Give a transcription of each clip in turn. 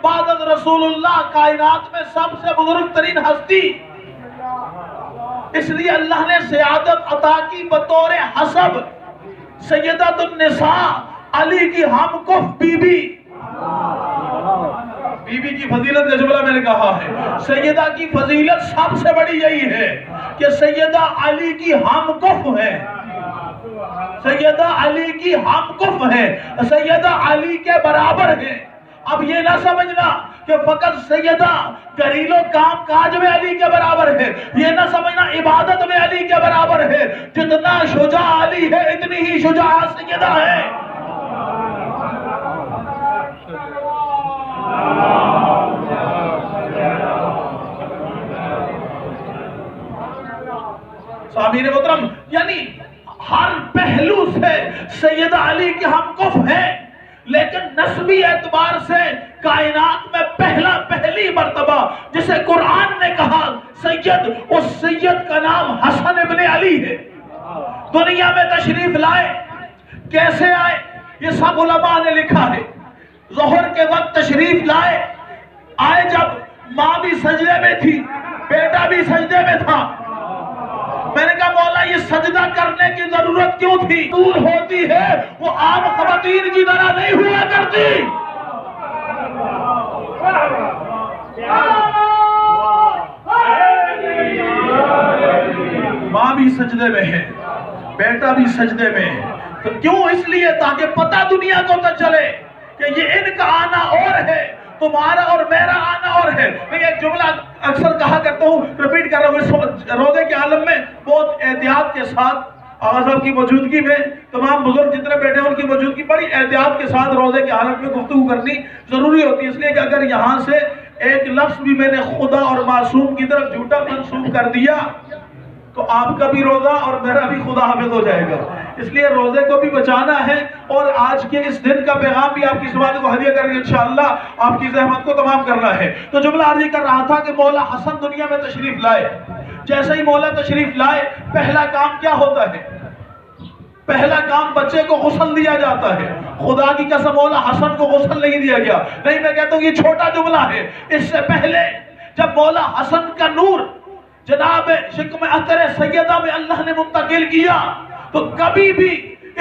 بعد رسول اللہ کائنات میں سب سے بزرگ ترین ہستی، اس لیے اللہ نے سیادت عطا کی بطور حسب سیدۃ النساء علی کی ہم کف بی بی کی فضیلت کا جملہ میں نے کہا ہے۔ سیدہ کی فضیلت سب سے بڑی یہی ہے کہ سیدہ علی کی ہم کف ہے، سیدہ علی کی ہم کف ہے، سیدہ علی کے برابر ہے۔ اب یہ نہ سمجھنا کہ فقط سیدہ گھریلو کام کاج میں علی کے برابر ہے، یہ نہ سمجھنا عبادت میں علی کے برابر ہے۔ جتنا شجاع علی ہے اتنی ہی شجاع سیدہ ہے۔ سامعین محترم، یعنی ہر پہلو سے سیدہ علی کی ہم کف ہے، لیکن نسبی اعتبار سے کائنات میں پہلی مرتبہ جسے قرآن نے کہا سید، اس سید کا نام حسن ابن علی ہے۔ دنیا میں تشریف لائے، کیسے آئے یہ سب علماء نے لکھا ہے۔ ظہر کے وقت تشریف لائے، آئے جب ماں بھی سجدے میں تھی، بیٹا بھی سجدے میں تھا۔ میں نے کہا مولا یہ سجدہ کرنے کی ضرورت کیوں تھی؟ دور ہوتی ہے وہ عام خواتین کی طرح نہیں ہوا کرتی۔ ماں بھی سجدے میں ہے، بیٹا بھی سجدے میں ہے، تو کیوں؟ اس لیے تاکہ پتہ دنیا کو تو چلے کہ یہ ان کا آنا اور ہے، تمہارا اور میرا آنا اور ہے۔ میں ایک جملہ اکثر کہا کرتا ہوں، ریپیٹ کر رہا ہوں، روزے کے عالم میں بہت احتیاط کے ساتھ آقا صاحب کی موجودگی میں تمام بزرگ جتنے بیٹھے ہیں ان کی موجودگی بڑی احتیاط کے ساتھ روزے کے حالت میں گفتگو کرنی ضروری ہوتی ہے، اس لیے کہ اگر یہاں سے ایک لفظ بھی میں نے خدا اور معصوم کی طرف جھوٹا منسوب کر دیا تو آپ کا بھی روزہ اور میرا بھی خدا حافظ ہو جائے گا۔ اس لیے روزے کو بھی بچانا ہے، اور آج کے اس دن کا پیغام بھی آپ کی زبان کو ہدیہ کریں انشاءاللہ، آپ کی زحمت کو تمام کرنا ہے۔ تو جملہ عرضی کر رہا تھا کہ مولا حسن دنیا میں تشریف لائے، جیسے ہی مولا تشریف لائے پہلا کام کیا ہوتا ہے؟ پہلا کام بچے کو غسل دیا جاتا ہے۔ خدا کی قسم مولا حسن کو غسل نہیں دیا گیا، نہیں، میں کہتا ہوں یہ چھوٹا جملہ ہے۔ اس سے پہلے جب مولا حسن کا نور جناب شکم عطر سیدہ میں اللہ نے منتقل کیا تو کبھی بھی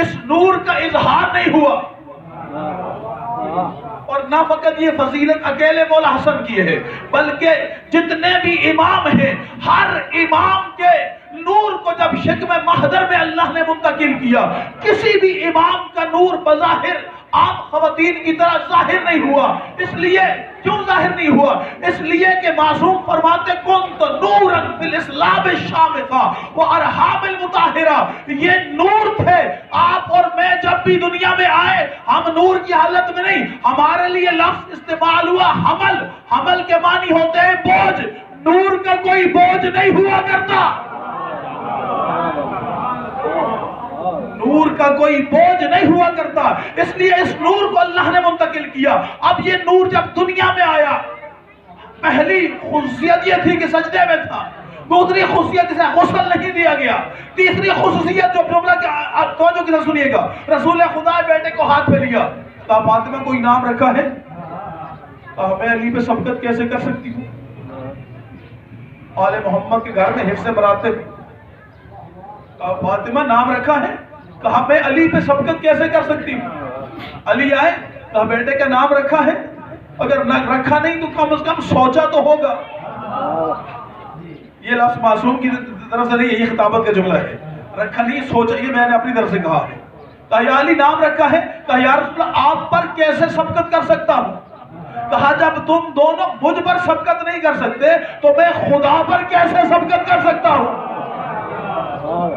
اس نور کا اظہار نہیں ہوا، اور نہ فقط یہ فضیلت اکیلے مولا حسن کی ہے بلکہ جتنے بھی امام ہیں ہر امام کے نور کو جب شکم محضر میں اللہ نے منتقل کیا، کسی بھی امام کا نور بظاہر عام خواتین کی طرح ظاہر نہیں ہوا۔ اس لیے کیوں ظاہر نہیں ہوا؟ اس لیے کہ معصوم فرماتے کنت نورا فی الاسلام الشامخہ وارحام المطہرہ، یہ نور تھے۔ آپ اور میں جب بھی دنیا میں آئے ہم نور کی حالت میں نہیں، ہمارے لیے لفظ استعمال ہوا حمل، حمل کے معنی ہوتے ہیں بوجھ، نور کا کوئی بوجھ نہیں ہوا کرتا، نور کا کوئی بوجھ نہیں ہوا کرتا، اس لیے اس نور کو اللہ نے منتقل کیا۔ اب یہ نور جب دنیا میں آیا، پہلی خصوصیت یہ تھی کہ سجدے میں تھا، دوسری خصوصیت اسے غسل نہیں دیا گیا، تیسری خصوصیت جو جملہ کے توجہ کے ساتھ سنیے گا، رسول خدا بیٹے کو ہاتھ پہ لیا، کہا فاطمہ کوئی نام رکھا ہے؟ کہا میں علی پہ سبقت کیسے کر سکتی ہوں؟ آل محمد کے گھر میں حفظ مراتب۔ کہا فاطمہ نام رکھا ہے؟ کہا میں علی پہ سبقت کیسے کر سکتی ہوں؟ علی آئے، کہا بیٹے کا نام رکھا ہے؟ اگر رکھا نہیں تو کم از کم سوچا تو ہوگا۔ یہ لفظ معصوم کی طرف سے نہیں، یہ خطابت کا جملہ ہے، رکھا نہیں سوچا، یہ میں نے اپنی طرف سے کہا ہے۔ کہا یا علی نام رکھا ہے؟ کہا یا رسول اللہ آپ پر کیسے سبقت کر سکتا ہوں؟ کہا جب تم دونوں مجھ پر سبقت نہیں کر سکتے تو میں خدا پر کیسے سبقت کر سکتا ہوں؟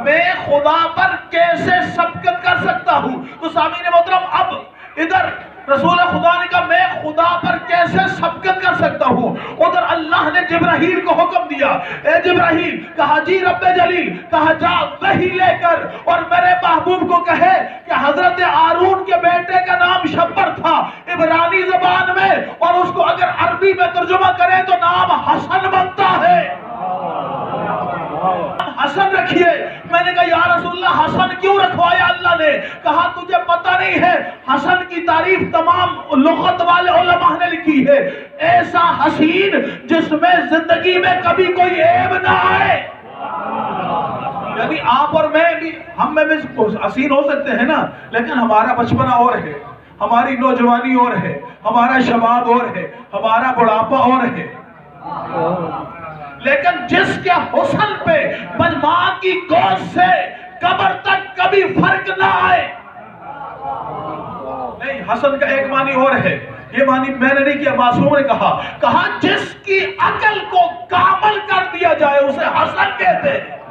میں خدا پر کیسے سبقت کر سکتا ہوں؟ تو سامعین محترم اب ادھر رسول خدا نے کہا میں خدا پر کیسے سبقت کر سکتا ہوں، ادھر اللہ نے جبرائیل کو حکم دیا، اے جبرائیل، کہا جی رب جلیل، کہا جا وحی لے کر اور میرے محبوب کو کہے کہ حضرت ہارون کے بیٹے کا نام شبر تھا عبرانی زبان میں، اور اس کو اگر عربی میں ترجمہ کرے تو نام حسن بنتا ہے، حسن رکھیے، میں نے کہا یا رسول اللہ حسن کیوں رکھوایا اللہ نے؟ کہا تجھے پتہ نہیں ہے حسن کی تعریف تمام لغت والے علماء نے لکھی ہے، ایسا حسین جس میں زندگی میں کبھی کوئی عیب نہ آئے۔ یعنی آپ اور میں بھی، ہم میں بھی حسین ہو سکتے ہیں نا، لیکن ہمارا بچپنا اور ہے، ہماری نوجوانی اور ہے، ہمارا شباب اور ہے، ہمارا بڑھاپا اور ہے، لیکن جس کے حسن پہ ماں کی گود سے قبر تک کبھی فرق نہ آئے۔ نہیں، حسن کا ایک معنی اور ہے، یہ معنی میں نے نہیں کیا، معصوم نے کہا جس کی عقل کو کامل کر دیا جائے اسے حسن کہتے ہیں۔